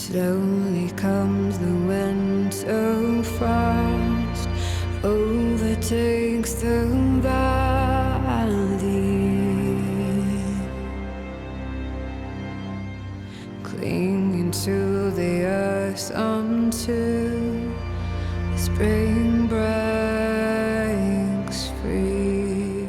Slowly comes the wind so fast, overtakes the valley, clinging to the earth until the spring breaks free.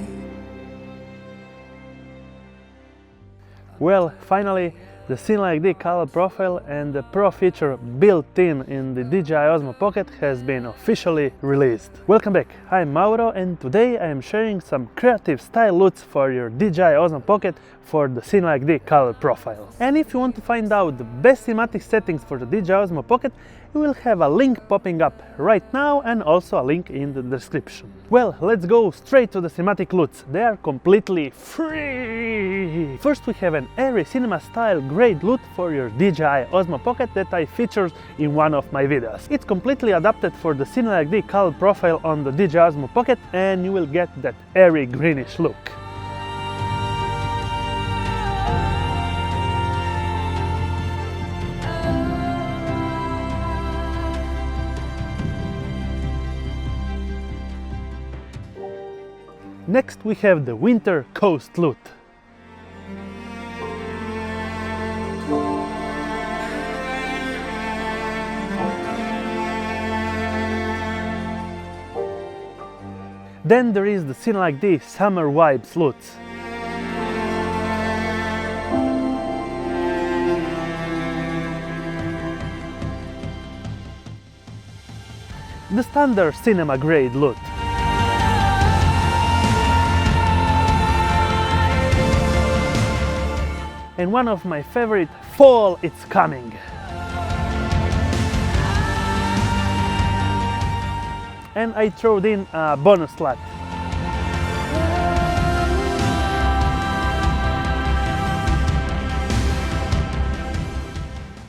Well, finally, the Cinelike D color profile and the Pro feature built-in the DJI Osmo Pocket has been officially released. Welcome back, I'm Mauro and today I am sharing some creative style LUTs for your DJI Osmo Pocket for the Cinelike D color profile. And if you want to find out the best cinematic settings for the DJI Osmo Pocket, you will have a link popping up right now and also a link in the description. Well, let's go straight to the cinematic LUTs. They are completely free! First we have an Airy cinema style grade LUT for your DJI Osmo Pocket that I featured in one of my videos. It's completely adapted for the Cinelike D color profile on the DJI Osmo Pocket and you will get that airy greenish look. Next we have the Winter Coast LUT. Then there is the Cinelike D Summer Vibes LUT. The standard cinema grade LUT. And one of my favorite, Fall It's Coming. And I threw in a bonus LUT.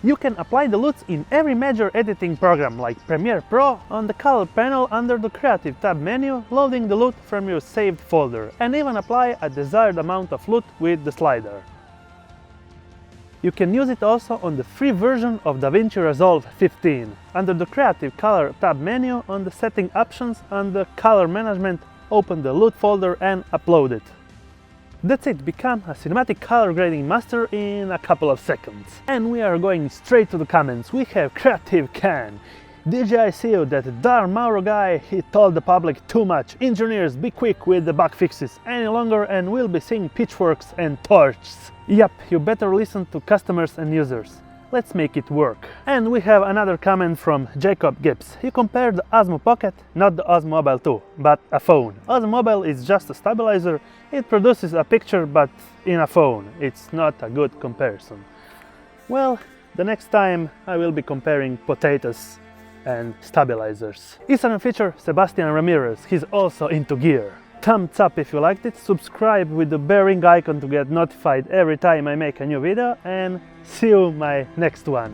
You can apply the LUTs in every major editing program like Premiere Pro on the color panel under the Creative tab menu, loading the LUT from your saved folder, and even apply a desired amount of LUT with the slider. You can use it also on the free version of DaVinci Resolve 15. Under the Creative Color tab menu on the Setting options under Color Management, open the LUT folder and upload it. That's it, become a cinematic color grading master in a couple of seconds. And we are going straight to the comments. We have Creative Can. DJI CEO, that darn Mauro guy, he told the public too much. Engineers, be quick with the bug fixes any longer and we'll be seeing pitchforks and torches. Yep, you better listen to customers and users. Let's make it work. And we have another comment from Jacob Gibbs. He compared the Osmo Pocket, not the Osmo Mobile 2, but a phone. Osmo Mobile is just a stabilizer. It produces a picture, but in a phone. It's not a good comparison. Well, the next time I will be comparing potatoes and stabilizers. Instagram feature Sebastian Ramirez. He's also into gear. Thumbs up if you liked it, subscribe with the bearing icon to get notified every time I make a new video, and see you in my next one.